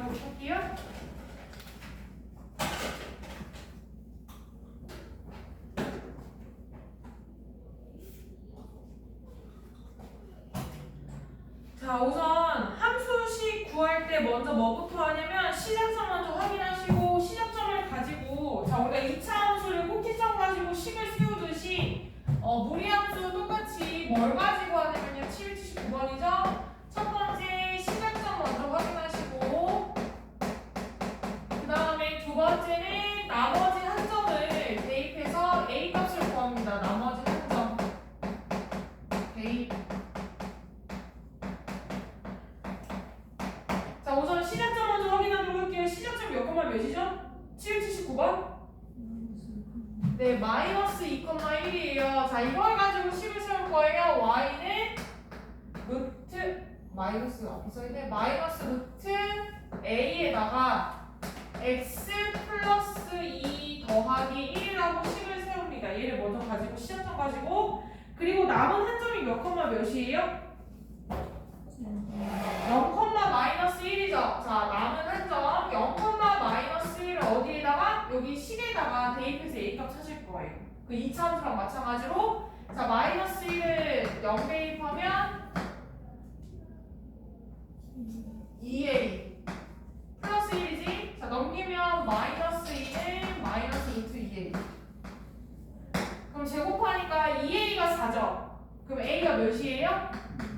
진행하도록 할게요. 자, 우선 함수식 구할 때 먼저 뭐부터 하냐면 시작점 먼저 확인하시고 시작점을 가지고 자, 우리가 2차 함수를 꼭지점 가지고 식을 세우듯이 무리함수 똑같이 뭘 가지고 하냐면요 779번이죠. 첫 번째 시작점 먼저 확인하시고 그 다음에 두 번째는 나머지 한 점을 대입해서 A 값을 구합니다. 나머지 한 점 대입. 자, 우선 시작점 먼저 확인하도록 할게요. 시작점 몇 콤마 몇이죠? 779번? 네, 마이너스 2,1이에요. 자, 이걸 가지고 식을 세울 거예요. y는 루트 마이너스 앞에 써있네. 마이너스 루트 a에다가 x 플러스 2 더하기 1이라고 식을 세웁니다. 얘를 먼저 가지고 시작점 가지고 그리고 남은 한 점이 몇 콤마 몇이에요? 0, 마이너스 1이죠. 자, 남은 한 점 0, 마이너스 1을 어디에다가? 여기 식에다가 대입해서 A값 찾을 거예요. 그 2차 함수랑 마찬가지로 자, 마이너스 1을 0 대입하면 2A 플러스 1이지? 자, 넘기면 마이너스 2는 마이너스 루트 2A. 그럼 제곱하니까 2A가 4죠. 그럼 A가 몇이에요?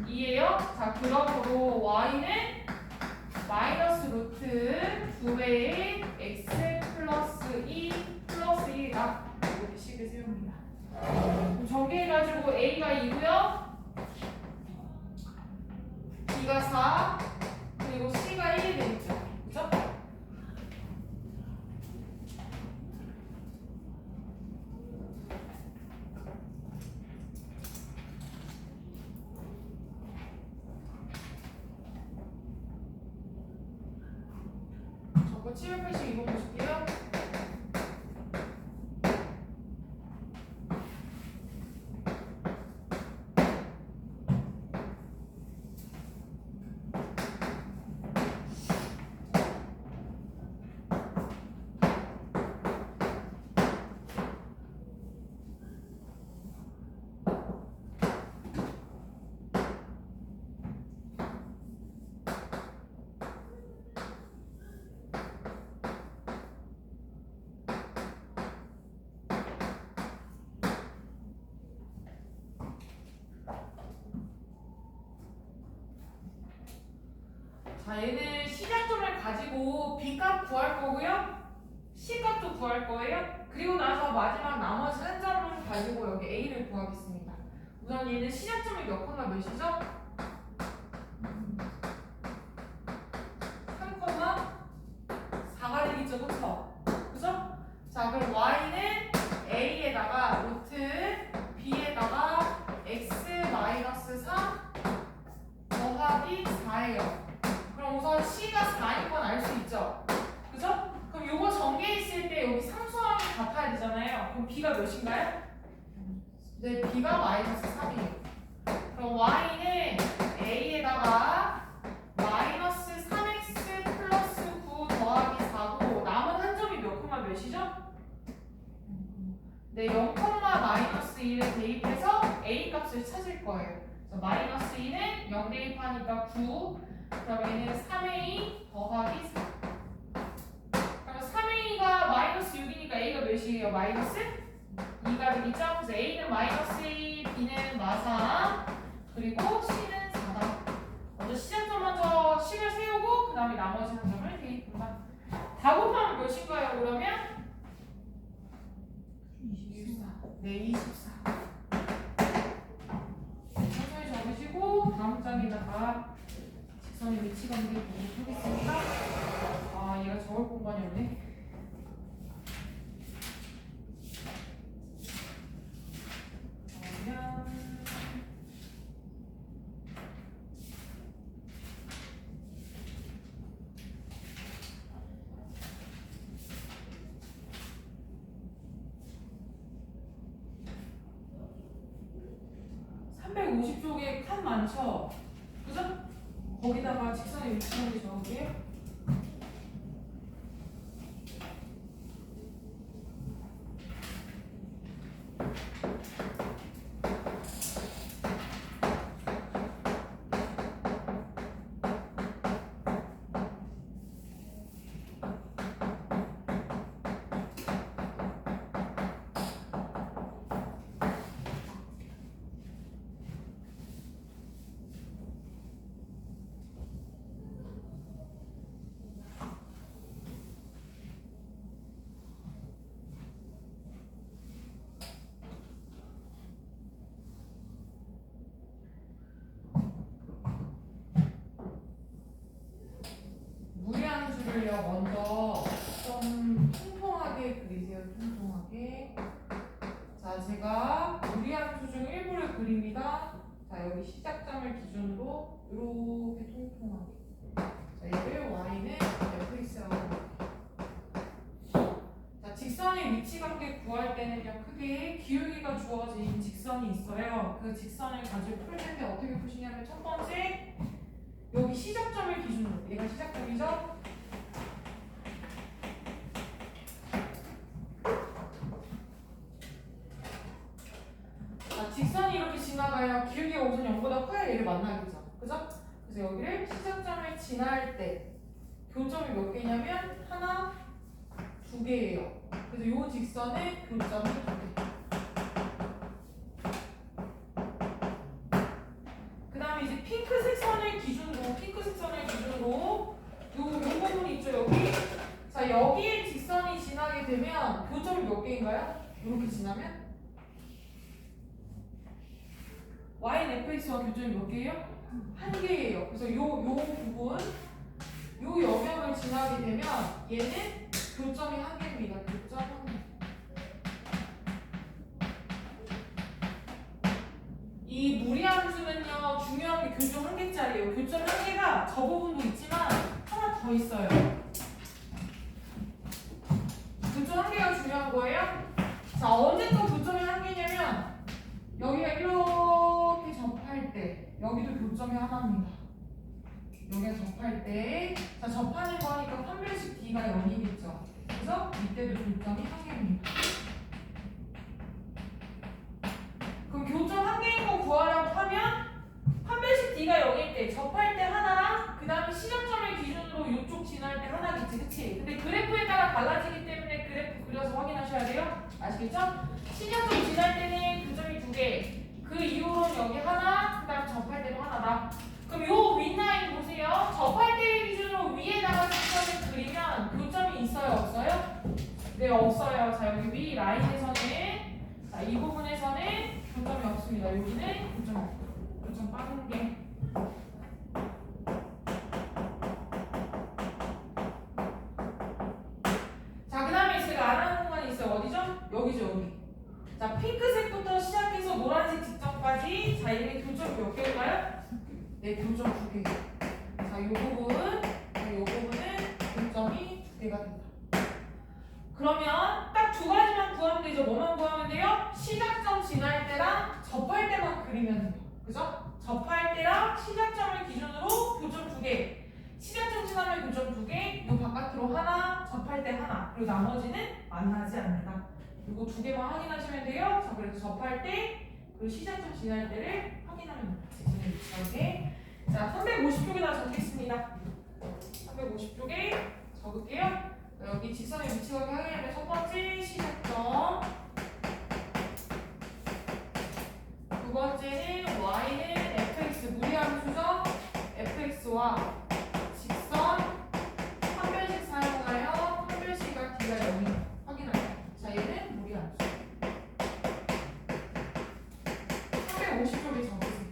2예요. 자, 그러므로 y는 마이너스 루트 2배의 x 플러스 2 플러스 1이다. 이렇게 식을 세웁니다. 그럼 전개해가지고 a가 2고요. b가 4 그리고 c가 1이 되겠죠. 그죠? 저거 782번 보실게요. 자, 얘는 시작점을 가지고 B값 구할 거고요. C값도 구할 거예요. 그리고 나서 마지막 나머지 한 점을 가지고 여기 A를 구하겠습니다. 우선 얘는 시작점이 몇 콤마 몇이죠? 3 콤마 4가 되겠죠. 그쵸? 그죠? 자, 그럼 Y는 A에다가 루트 B에다가 X 마이너스 3 더하기 4예요. 그럼 우선 C가 4인 건 알 수 있죠? 그죠? 그럼 요거 전개했을 때 여기 상수항이 같아야 되잖아요. 그럼 B가 몇인가요? 네, B가 마이너스 3이에요. 그럼 Y는 A에다가 마이너스 3X 플러스 9 더하기 4고 남은 한 점이 몇 콤마 몇이죠? 네, 0, 마이너스 1을 대입해서 A 값을 찾을 거예요. 그래서 마이너스 2는 0 대입하니까 9 그럼 얘는 3A 더하기 4. 그럼 3A가 마이너스 6이니까 A가 몇이에요? 마이너스 2가 되겠죠? 그래서 A는 마이너스 2, B는 마사 그리고 C는 4다. 먼저 시작점 먼저 식을 세우고 그 다음에 나머지 한 점을 대입한다. 다 곱하면 몇인가요? 그러면? 24. 네, 24. 천천히 적으시고 다음 장에다가 직선의 위치 관계 보도록 하겠습니다. 아, 얘가 적을 공간이 없네. 그러면 350쪽에 칸 많죠? 그죠? 거기다가 직선의 위치 관계 적을게요. 그릴게요. 먼저 좀 통통하게 그리세요. 통통하게. 자, 제가 무리함수 중 일부를 그립니다. 자, 여기 시작점을 기준으로 이렇게 통통하게. 자, 얘를 y는 fx라고 할게요. 자, 직선의 위치관계 구할 때는요, 크게 기울기가 주어진 직선이 있어요. 그 직선을 가지고 풀 텐데 어떻게 푸시냐면 첫 번째, 여기 시작점을 기준으로, 얘가 시작점이죠? 자, 직선이 이렇게 지나가요. 기울기가 우선 0보다 커야 얘를 만나겠죠. 그죠? 그래서 여기를 시작점을 지날 때 교점이 몇 개냐면 하나, 두 개예요. 그래서 이 직선의 교점이 두 개. 그 다음에 이제 핑크색 선을 기준으로 요 부분 있죠, 여기. 자, 여기에 직선이 지나게 되면 교점이 몇 개인가요? 이렇게 지나면 y는 fx와 교점이 몇 개예요? 한 개예요. 그래서 요 부분, 요 영역을 지나게 되면 얘는 교점이 한 개입니다. 교점 한 개. 이 무리함수는요, 중요한 게 교점 한 개짜리예요. 교점 한 개가 저 부분도 있지만 하나 더 있어요. 교점 한 개가 중요한 거예요. 자, 언제 또 교점이 한 개냐면 여기가 이렇게 접할 때 여기도 교점이 하나입니다. 여기가 접할 때, 자, 접하는 거니까 판별식 D가 0이겠죠. 그래서 이때도 교점이 한 개입니다. 그럼 교점 한 개인 거 구하려고 하면 판별식 D가 0일 때 접할 때 하나랑 그 다음에 시작점을 기준으로 이쪽 지날 때 하나겠지, 그치? 근데 그래프에 따라 달라지기 때문에 그래프 그려서 확인하셔야 돼요. 아시겠죠? 시작점 지날 때는 교점이 두 개, 그 이후로는 여기 하나, 그 다음 접할 때도 하나다. 그럼 요 윗라인 보세요. 접할 때 기준으로 위에다가 직선을 그리면 교점이 있어요, 없어요? 네, 없어요. 자, 여기 위 라인에서는, 자, 이 부분에서는 교점이 없습니다. 여기는 교점 없고. 교점 빠른 게. 자, 그 다음에 제가 안 하는 공간이 있어요. 어디죠? 여기죠, 여기. 자, 핑크색부터 시작해서 노란색 직전까지. 자, 얘네 교점 몇 개일까요? 네, 교점 두 개. 자, 이 부분, 이 부분은 교점이 두 개가 된다. 그러면 딱 두 가지만 구하면 되죠. 뭐만 구하면 돼요? 시작점 지날 때랑 접할 때만 그리면 돼요. 그죠? 접할 때랑 시작점을 기준으로 교점 두 개. 시작점 지나면 교점 두 개. 이 바깥으로 하나, 접할 때 하나. 그리고 나머지는 만나지 않는다. 이거 두 개만 확인하시면 돼요. 자, 그래서 접할 때 그리고 시작점 지날 때를 확인하면 돼요. 이렇게. 자, 350쪽에다 적겠습니다. 350쪽에 적을게요. 여기 직선의 위치가 확인하면 첫 번째 시작점, 두 번째는 y는 fx 무리함수죠. fx와 직선 판별식 사용하여 판별식과 d가 0이 확인합니다. 자, 얘는 무리함수. 350쪽에 적으세요.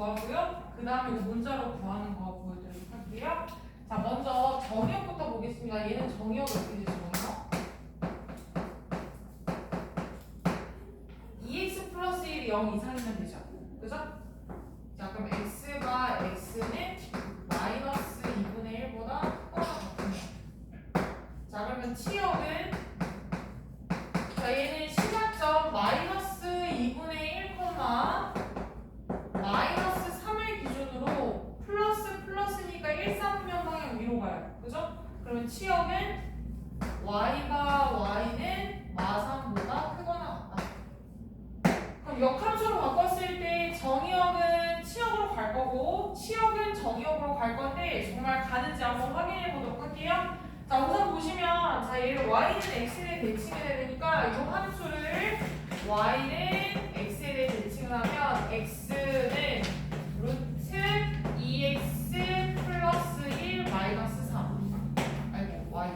구하고요. 그 다음에 이거 문자로 구하는 거 보여드리도록 할게요. 자, 먼저 정의역부터 보겠습니다. 얘는 정의역이 어떻게 되죠? 정의역? 2x 플러스 1이 0 이상이면 되죠. 그죠? 자, 그럼 x가 x는 마이너스 2분의 1보다 크거나 같으면. 자, 그러면 치역은 자, 얘는 시작점 마이너스 2분의 1, 마이너스 3을 기준으로 플러스니까 1, 3면 방향 위로 가요. 그죠? 그러면 치역은 y는 마3보다 크거나 같다. 그럼 역함수로 바꿨을 때 정의역은 치역으로 갈 거고 치역은 정의역으로 갈 건데 정말 가는지 한번 확인해 보도록 할게요. 자, 우선 보시면 자, 얘를 y는 x에 대칭해야 되니까 이 함수를 y는 x에 대해 대칭을 하면 x는 루트 2x 플러스 1 마이너스 3 아이고 y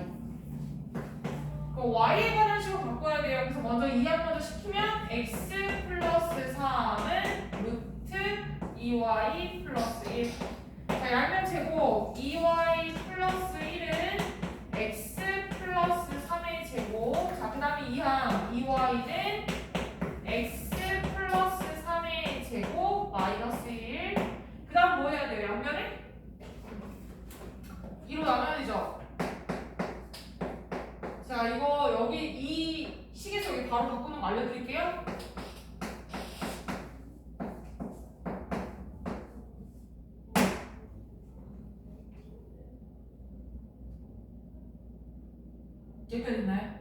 그럼 y에 관한 식으로 바꿔야 돼요. 그래서 먼저 이항 먼저 시키면 x 플러스 3은 루트 2y 플러스 1 자, 양면 제곱 2y 플러스 1은 x 플러스 3의 제곱 자, 그 다음에 이항 2y는 x 플러스 3의 제곱 마이너스 1 그 다음 뭐 해야 돼요? 양면을 2로 나눠야 되죠? 자, 이거 여기 이 식에서 여기 바로 바꾸는 거 알려드릴게요. 여기까지 됐나요?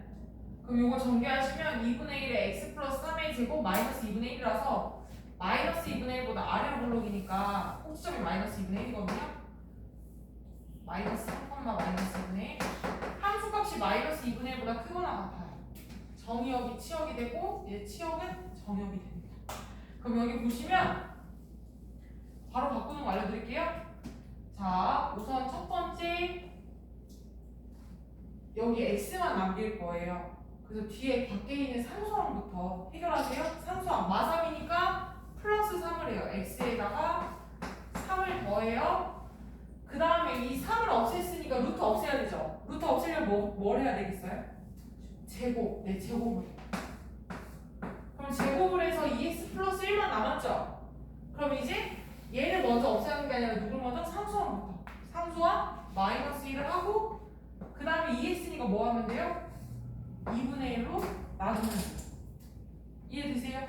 그럼 이거 전개하시면 2분의 1에 x 플러스 3의 제곱 마이너스 2분의 1이라서 마이너스 2분의 1보다 아래로 블록이니까 꼭지점이 마이너스 2분의 1이거든요. 마이너스 3, 마이너스 2분의 1 함수값이 마이너스 2분의 1보다 크거나 같아요. 정의역이 치역이 되고 얘 치역은 정의역이 됩니다. 그럼 여기 보시면 바로 바꾸는 거 알려드릴게요. 자, 우선 첫 번째 여기 x만 남길 거예요. 그래서 뒤에 밖에 있는 상수항부터 해결하세요. 상수항 마3이니까 플러스 3을 해요. x에다가 3을 더해요. 그 다음에 이 3을 없앴으니까 루트 없애야 되죠. 루트 없애려면 뭘 해야 되겠어요? 제곱. 네, 제곱을. 그럼 제곱을 해서 2x 플러스 1만 남았죠? 그럼 이제 얘를 먼저 없애는 게 아니라 누굴 먼저? 상수항부터. 상수항 마이너스 1을 하고 그 다음에 2x니까 뭐 하면 돼요? 2분의 1로 나누면 돼요. 이해되세요?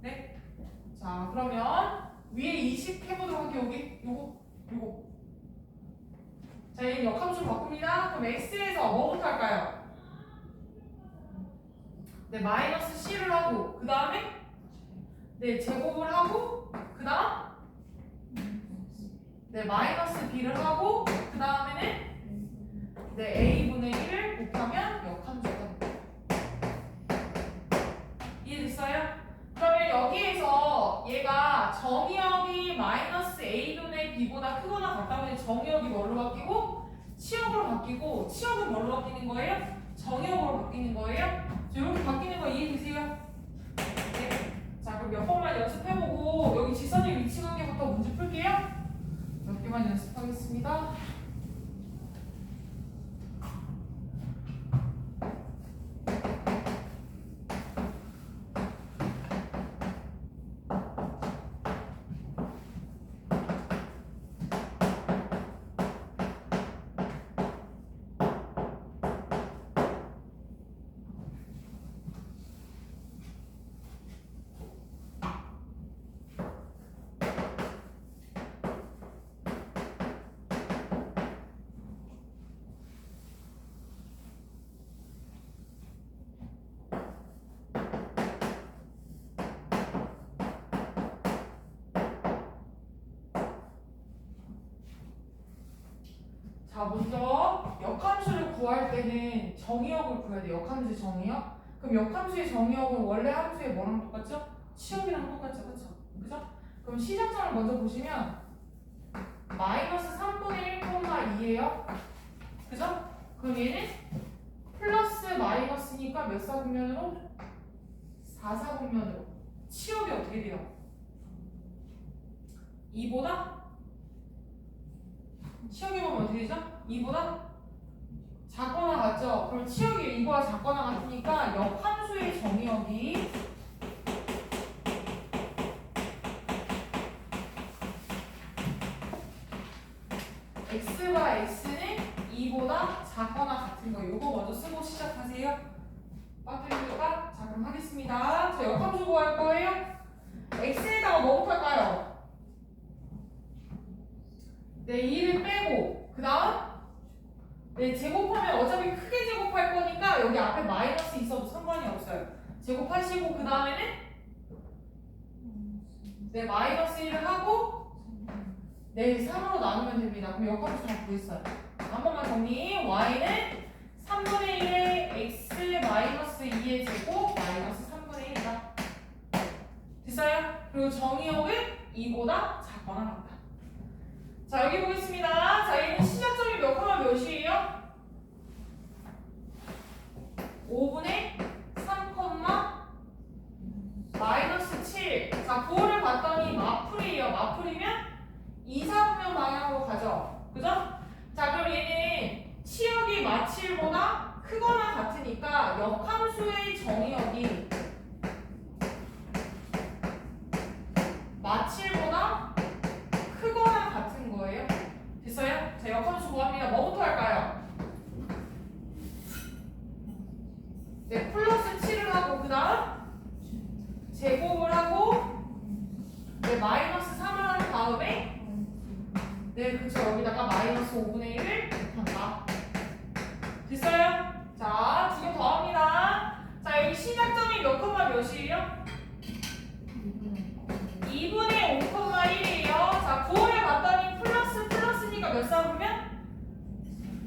네? 자, 그러면 위에 20 해보도록 할게요. 여기 요거 자, 얘는 역함수로 바꿉니다. 그럼 x에서 뭐부터 할까요? 네, 마이너스 c를 하고 그 다음에 네, 제곱을 하고 그 다음 네, 마이너스 b를 하고 그 다음에는 네, a분의 1을 곱하면 역함수가 됩니다. 이해됐어요? 그러면 여기에서 얘가 정의역이 마이너스 a분의 b보다 크거나 같다 보니 정의역이 뭘로 바뀌고 치역으로 바뀌고 치역은 뭘로 바뀌는 거예요? 정의역으로 바뀌는 거예요? 이렇게 바뀌는 거 이해되세요? 네. 자, 그럼 몇 번만 연습해보고 여기 지선의 위치 관계부터 문제 풀게요. 몇 개만 연습하겠습니다. 자, 먼저 역함수를 구할 때는 정의역을 구해야 돼요. 역함수의 정의역. 그럼 역함수의 정의역은 원래 함수의 뭐랑 똑같죠? 치역이랑 똑같죠, 그쵸? 그죠? 그럼 시작점을 먼저 보시면 마이너스 3분의 1,2예요. 그죠? 그럼 얘는 플러스 마이너스니까 몇 사분면으로? 4사분면으로. 치역이 어떻게 돼요? 2보다 치역이 보면 어떻게 되죠? 2보다 작거나 같죠? 그럼 치역이 2보다 작거나 같으니까 역함수의 정의역이 x와 x는 2보다 작거나 같은 거. 요거 먼저 쓰고 시작하세요. 빠뜨리니까 자 그럼 하겠습니다. 저 역함수 구할 거예요. x에다가 뭐부터 할까요? 네, 2를 빼고 그 다음 네, 제곱하면 어차피 크게 제곱할 거니까 여기 앞에 마이너스 있어도 상관이 없어요. 제곱하시고 그 다음에는 네, 마이너스 1을 하고 네, 3으로 나누면 됩니다. 그럼 역함수 다 구했어요. 한 번만 정리. y는 3분의 1의 x 마이너스 2의 제곱 마이너스 3분의 1이다. 됐어요? 그리고 정의역은 2보다 작거나 같다. 자, 여기 보겠습니다. 자, 얘는 시작점이 몇 콤마 몇이에요? 5분의 3 콤마 마이너스 7. 자, 9를 봤더니 마풀이에요. 마풀이면 2, 4분면 방향으로 가죠. 그죠? 자, 그럼 얘는 치역이 마7보다 크거나 같으니까 역함수의 정의역이 마7보다 크거나 같은 거예요. 됐어요? 자, 역함수 구합니다. 뭐부터 할까요? 네, 플러스 7을 하고 그 다음 제곱을 하고 네, 마이너스 3을 한 다음에 네, 그쵸. 여기다가 마이너스 5분의 1을 곱한다. 됐어요? 자, 두 개 더 합니다. 자, 여기 시작점이 몇 콤마 몇이에요? 2분의 5,1이에요. 자, 9를 봤더니 플러스니까 몇 쌍이면?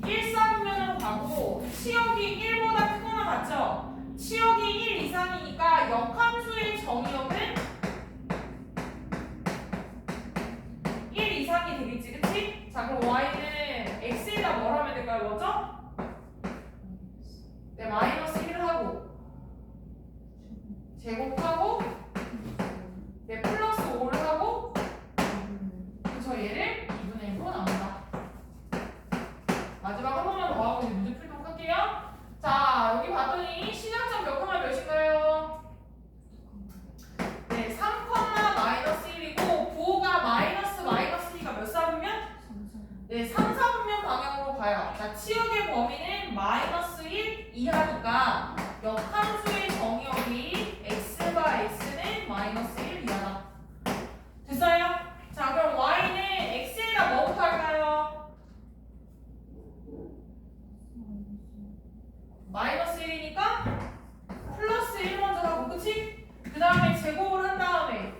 1쌍면으로 가고 치역이 1보다 크거나 같죠? 치역이 1 이상이니까 역함수의 정의역은 1 이상이 되겠지, 그치? 자, 그럼 y는 x에다 뭘 하면 될까요, 먼저? 네, 마이너스 1을 하고 제곱하고 네, 플러스 5를 하고 그래서 얘를 2분의 1로 나눈다. 마지막 한 번만 더 하고 이제 문제 풀도록 할게요. 자, 여기 봤더니 시작점 몇 콤마 몇인가요? 네, 3 콤마 마이너스 1이고 9가 마이너스2가 몇 쌍이면? 네, 3, 4분면 방향으로 가요. 자, 치역의 범위는 마이너스 1 이하니까 역함수의 정의역이 x와 x는 마이너스 1 이하다. 됐어요? 자, 그럼 y는 x에다 뭐부터 할까요? 마이너스 1이니까 플러스 1 먼저 하고, 그치? 그 다음에 제곱을 한 다음에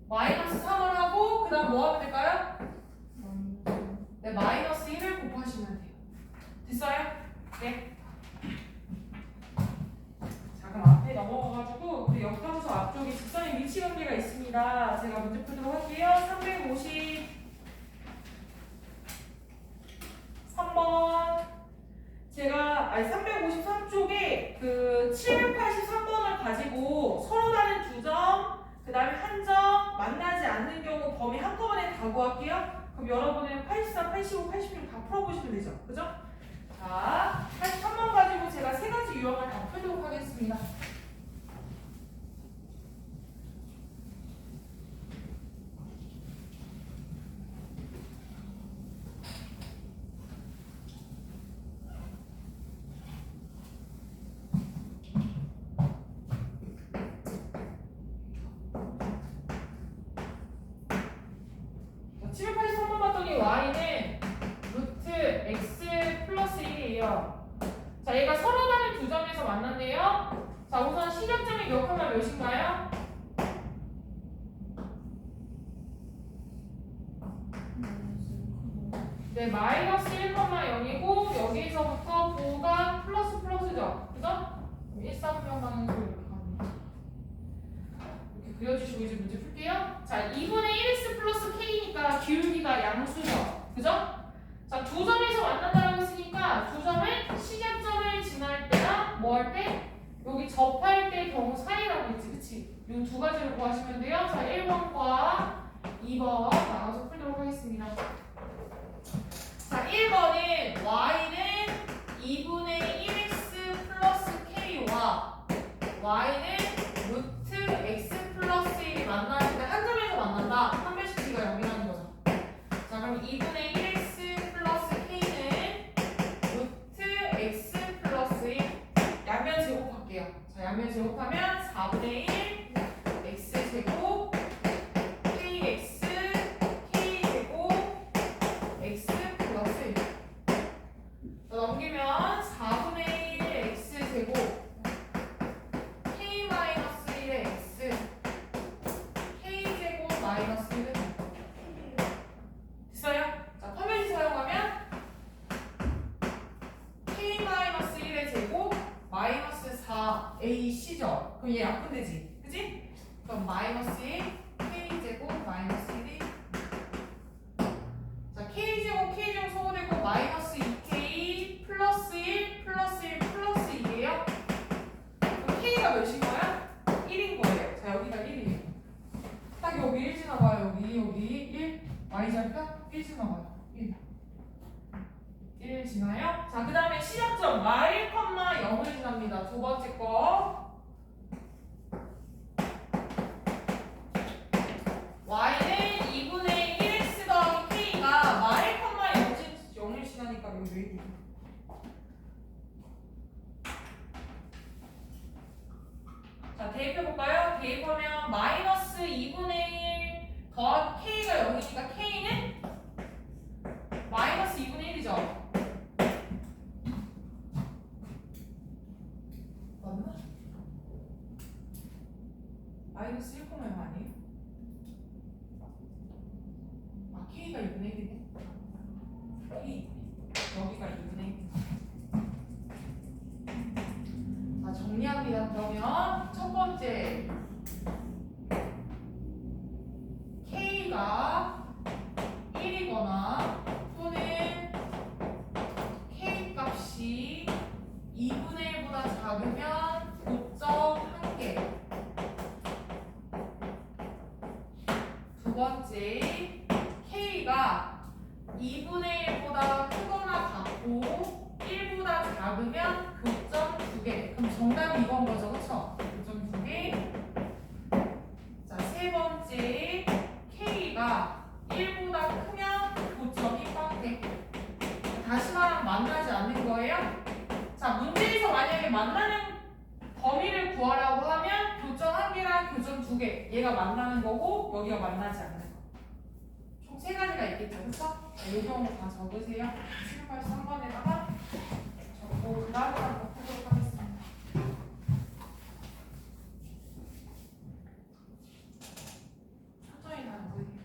마이너스 3을 하고 그 다음 뭐 하면 될까요? 네, 마이너스 1을 곱하시면 돼요. 됐어요? 네. 자, 그럼 앞에 넘어가가지고 우리 역함수 앞쪽에 직선의 위치 관계가 있습니다. 제가 문제 풀도록 할게요. 353번. 제가 353쪽에 그 783번을 가지고 서로 다른 두 점, 그 다음에 한 점 만나지 않는 경우 범위 한꺼번에 다 구할게요. 그럼 여러분은 84, 85, 86 다 풀어보시면 되죠. 그죠? 자, 83번 가지고 제가 세 가지 유형을 다 풀도록 하겠습니다. y는 루트 x 플러스 1이에요. 자, 얘가 서로 다른 두 점에서 만났네요. 자, 우선 시작점이 몇 콤마 몇인가요? 네, 마이너스 1,0이고 여기서부터 9가 플러스죠? 그죠? 1,4분면 방향으로 이렇게 갑니다. 이렇게 그려주시고 이제 문제 풀게요. 자, 2분의 1x 플러스 k니까 기울기가 양수죠. 그죠? 자, 두 점에서 만난다고 했으니까 두 점을 시작점을 지날 때랑 뭐 할 때? 여기 접할 때 경우 사이라고 했지, 그치? 이 두 가지를 구하시면 돼요. 자, 1번과 2번 나눠서 풀도록 하겠습니다. 자, 1번은 y는 2분의 1x 플러스 k와 y는 루트 x 플러스 1이 만나는데 한 점에서 만난다. 한 배씩 t가 0이라는 거죠. 자, 그럼 2분의 1x 플러스 k는 루트 x 플러스 1 양면 제곱할게요. 자, 양면 제곱하면 4분의 1 x 제곱 kx k 제곱 x 플러스 1. 자, 넘기면 4분의 1 x 제곱 k 마이너스 1의 x k 제곱 마이너스 1은 됐어요? 자, 퍼맨트 사용하면 k 마이너스 1의 제곱 마이너스 4ac죠. 그럼 얘 약분되지, 그치? 그럼 마이너스 1 k 제곱 마이너스 1이 자, k 제곱 k 제곱 소거되고 마이너스 2k 플러스 1 플러스 1 플러스 2예요. 그럼 k가 몇인 거야? 1인 거예요. 자, 여기가 1이에요. 딱 여기 1 지나가요. 여기 1 y 좌표 1 지나가요. 1 지나요? 자, 그 다음에 시작점 y, 0을 지납니다. 두 번째 거 y는 2분의 1x 더하기 k가 y, 0을 지나니까 여기 왜 이래? 자, 대입해볼까요? 대입하면 마이너스 2분의 1 더하기 k가 0이니까 k는 마이너스 2분의 1이죠. 맞나? 마이너스 1,0 아니에요? 아, k가 2분의 1이네. k 여기가 2분의 1. 자, 정리합니다. 그러면 첫 번째 k가 1이거나 또는 k 값이 2분의 1보다 작으면 고점 1개. 두 번째 k가 2분의 1보다 크거나 같고 1보다 작으면 교점 2개. 그럼 정답이 이건 거죠, 그쵸? 교점 2개. 자, 세 번째 k가 1보다 크면 교점이 꽉 돼. 다시 말하면 만나지 않는 거예요. 자, 문제에서 만약에 만나는 범위를 구하라고 하면 교점 1개랑 교점 2개 얘가 만나는 거고 여기가 만나지 않는 거. 총 3가지가 있겠죠, 그쵸? 이 경우 다 적으세요. 783번에다가 적고 그 다음에 한번 풀도록 하겠습니다. 천천히 다 적으세요.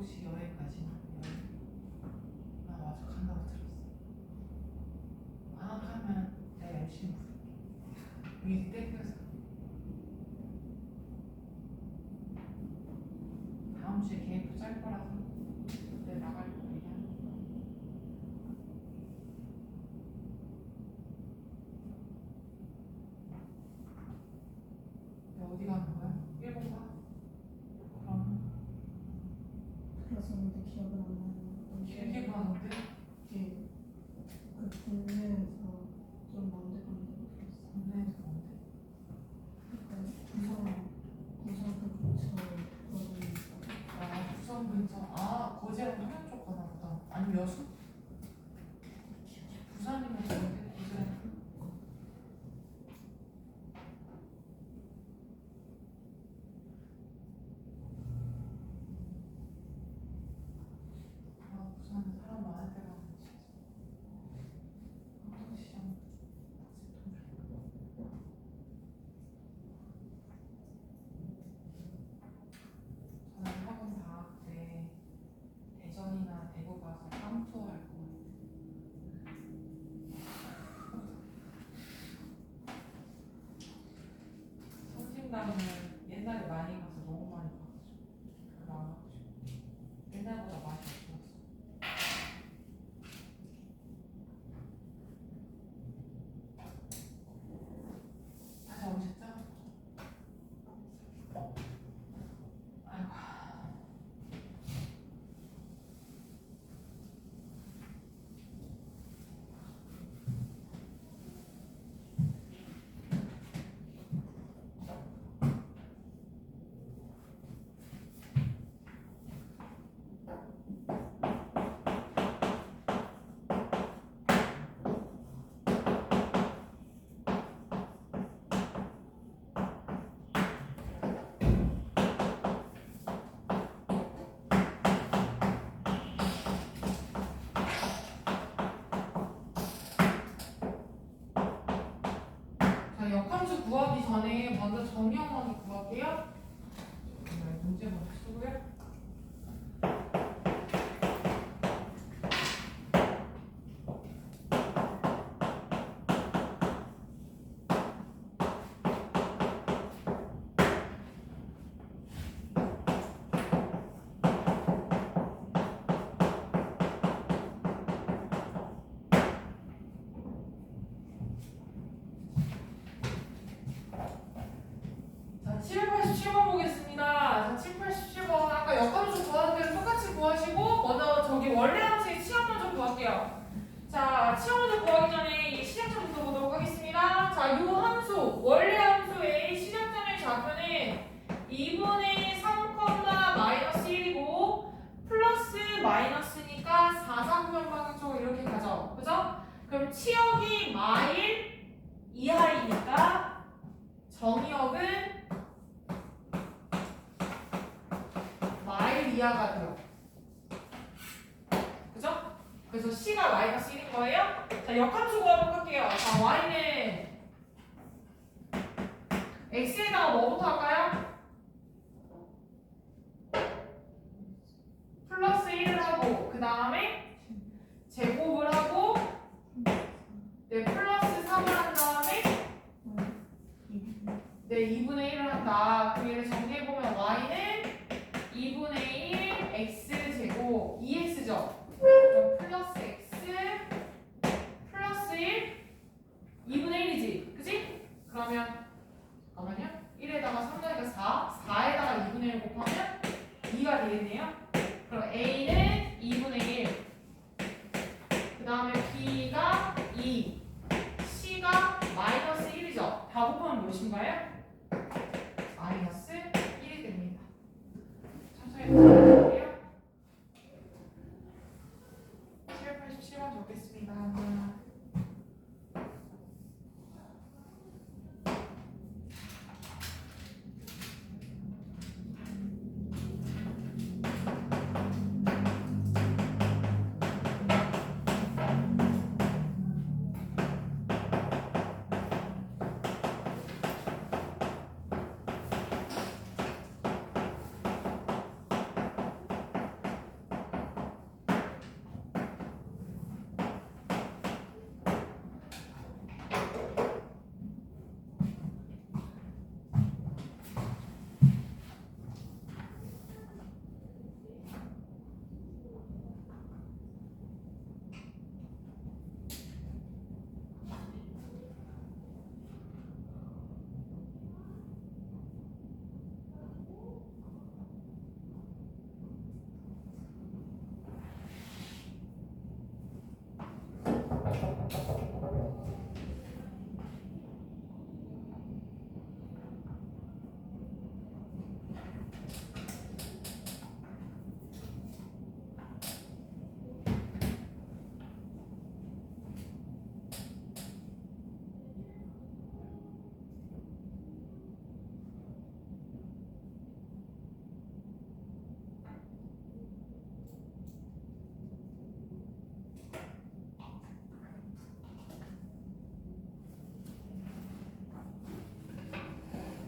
혹시 여행 가시나? 나 맞아 간다고 들었어. 방학하면 내가 열심히 부를게. 미리 땡겨서. 다음 주에 계획도 짤 거라서 그때 나갈 거 얘기하는 거. 어디 가는 거야? 일본 가? 그럼 그랬었는데 기억은 안 나요. 길게 가는데? 이게 그 국내에서 좀 먼데 간다고 들었어. 국내에서 뭔데? 약간 부산 그 근처 그런 아 부산 근처. 아 거제랑 통영 쪽 가나 보다. 아니면 여수? 부산이면 좋은데 거제랑. 아 부산은 사람 많을 때가 진짜. 시장. 저는 학원 방학 때 대전이나 대구 가서 깡 투어 할 거예요. 성심당은 옛날에 많이 가서 너무 많이 가가지고 나와가지고 옛날보다 맛이 없어졌어. 다시 오셨죠? 아이고. 자, 역함수 구하기 전에 먼저 정의형 먼저 구할게요. 네, 문제 먼저 쓰고요. 자, 787번 보겠습니다. 자, 787번 아까 역함수 구하는 대로 똑같이 구하시고 먼저 저기 원래 함수의 치역 먼저 구할게요. 자, 치역 먼저 구하기 전에 이 시작점부터 보도록 하겠습니다. 자, 이 함수 원래 함수의 시작점의 좌표는 2분의 3, 마이너스 1이고 플러스 마이너스니까 4, 3구형 방향쪽으로 이렇게 가죠. 그죠? 그럼 치역이 마일 이하이니까 정의역은 마일 이하가 돼요. 그죠? 그래서 C가 마이너스 1인 거예요. 자, 역함수 구하도록 할게요. 자, Y는 X에다가 뭐부터 할까요? 플러스 1을 하고 그 다음에 제곱을 하고 네, 플러스 3을 한 다음에 네, 2분의 1을 한다. 그럼 얘를 정리해보면 Y는 2분의 1 X제곱 2X죠? 그럼 플러스 X 플러스 1 2분의 1이지? 그치? 그러면 잠깐만요. 1에다가 3 더하니까 4 4에다가 2분의 1 곱하면 2가 되겠네요. 그럼 A는 2분의 1 그 다음에 B가 2 C가 마이너스 1이죠? 다 곱하면 몇인가요? 마이너스 1이 됩니다. 천천히 적어볼게요. 787번 적겠습니다.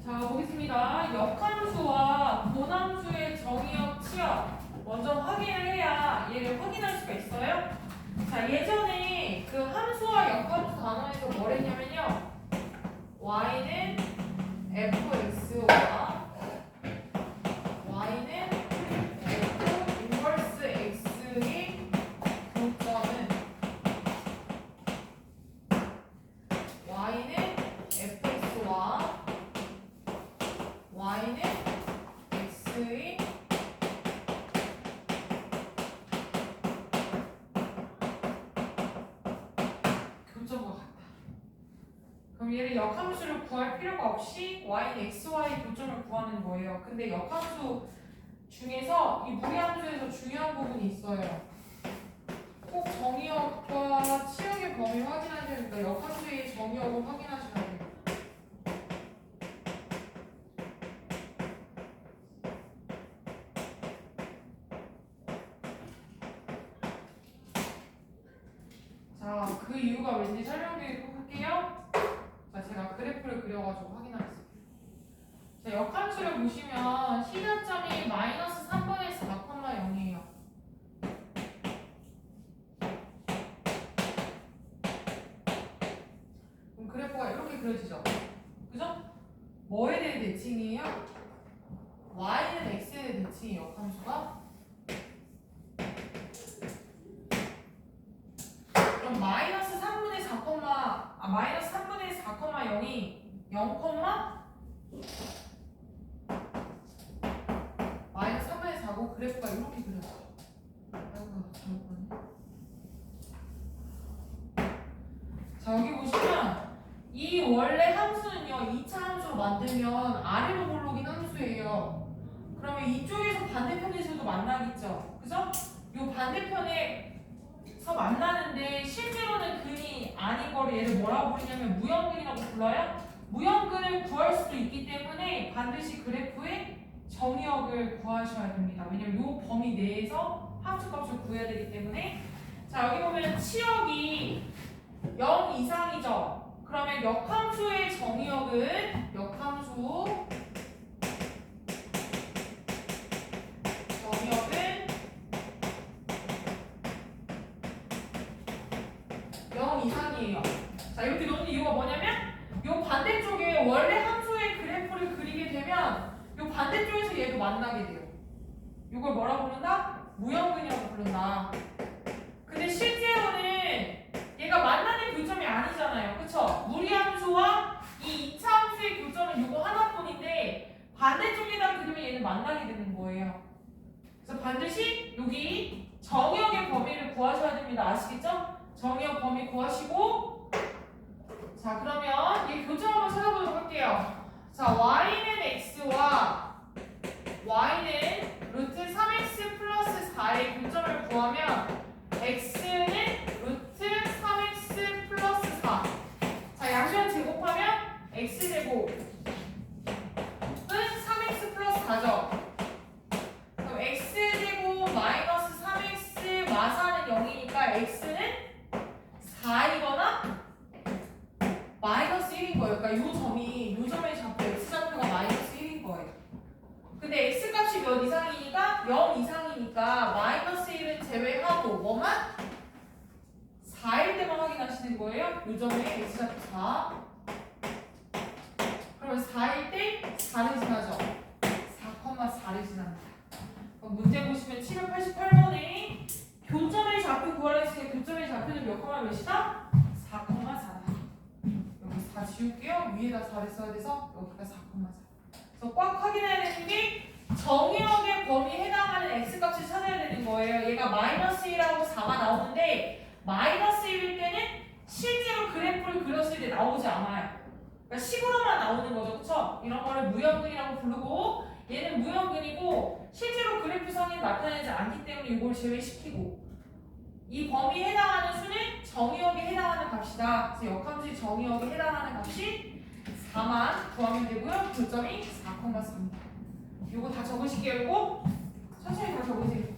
자, 보겠습니다. 역함수와 본함수의 정의역 치역 먼저 확인을 해야 얘를 확인할 수가 있어요. 자, 예전에 그 함수와 역함수 단원에서 뭘 했냐면요. y는 fx와 y는 f 인버스 x의 교점은 y는 fx와 y는 x의 교점과 같다. 그럼 얘를 역함수를 구할 필요가 없이 y는 xy의 교점을 구하는 거예요. 근데 역함수 중에서 이 무리함수에서 중요한 부분이 있어요. 꼭 정의역과 치역의 범위 확인하셔야 됩니다. 역함수의 정의역을 확인하셔야 돼요. 자, 그 이유가 왠지 설명드리도록 할게요. 자, 제가 그래프를 그려가지고 확인하겠습니다. 자, 역함수를 보시면 시작점이 마이너스 3번에서 4,0이에요. 그럼 그래프가 이렇게 그려지죠? 그죠? 뭐에 대해 대칭이에요? y는 x에 대해 대칭이에요, 역함수가. 그럼 마이너스 3분의 4, 마이너스 3분의 4,0이 0, 마이너스 3분의 4고 그래프가 이렇게 그려져요. 아이고, 잘못했네. 자, 여기 보시면 이 원래 함수는요 2차 함수로 만들면 아래로 볼록인 함수예요. 그러면 이쪽에서 반대편에서도 만나겠죠, 그죠? 이 반대편에서 만나는데 실제로는 근이 아닌 거를 얘를 뭐라고 부르냐면 무형근이라고 불러요. 무형근을 구할 수도 있기 때문에 반드시 그래프의 정의역을 구하셔야 됩니다. 왜냐면 이 범위 내에서 함수값을 구해야 되기 때문에. 자, 여기 보면 치역이 0 이상이죠. 그러면 역함수의 정의역은 역함수 정의역은 0 이상이에요. 자, 이렇게 놓는 이유가 뭐냐면 요 반대쪽에 원래 함수의 그래프를 그리게 되면 요 반대쪽에서 얘도 만나게 돼요. 이걸 뭐라고 부른다? 무형근이라고 부른다. 근데 실제로는 얘가 만나는 교점이 아니잖아요. 그쵸? 무리함수와 이 2차 함수의 교점은 요거 하나뿐인데 반대쪽에다 그리면 얘는 만나게 되는 거예요. 그래서 반드시 여기 정의역의 범위를 구하셔야 됩니다. 아시겠죠? 정의역 범위 구하시고, 자, 그러면 이 교점 한번 찾아보도록 할게요. 자, y는 x와 y는 루트 3x 플러스 4의 교점을 구하면 x는 루트 3x 플러스 4. 자, 양변 제곱하면 x제곱은 3x 플러스 4죠. 그럼 x제곱 마이너스 3x 마사는 0이니까 x는 4이거나 마이너스 1인 거예요. 그러니까 요 점의 좌표 x좌표가 마이너스 1인 거예요. 근데 x값이 몇 이상이니까 0 이상이니까 마이너스 1은 제외하고 뭐만? 4일 때만 확인하시는 거예요. 요 점의 x좌표 4. 그러면 4일 때 4를 지나죠. 4,4를 지납니다. 그럼 문제 보시면 788번에 교점의 좌표 구하라 했으니까 교점의 좌표는 몇 콤마 몇이다? 4,4다. 여기 4 지울게요. 위에다 4를 써야 돼서 여기가 4,4. 그래서 꽉 확인해야 되는 게 정의역의 범위에 해당하는 x값을 찾아야 되는 거예요. 얘가 마이너스 1하고 4가 나오는데 마이너스 1일 때는 실제로 그래프를 그렸을 때 나오지 않아요. 그러니까 식으로만 나오는 거죠. 그쵸? 이런 거를 무형근이라고 부르고 얘는 무형근이고 실제로 그래프상에 나타나지 않기 때문에 이걸 제외시키고 이 범위에 해당하는 수는 정의역에 해당하는 값이다. 그래서 역함수의 정의역에 해당하는 값이 4만 구하면 되고요. 교점이 4,3. 요거 다 적으실게요. 요거 천천히 다 적으세요.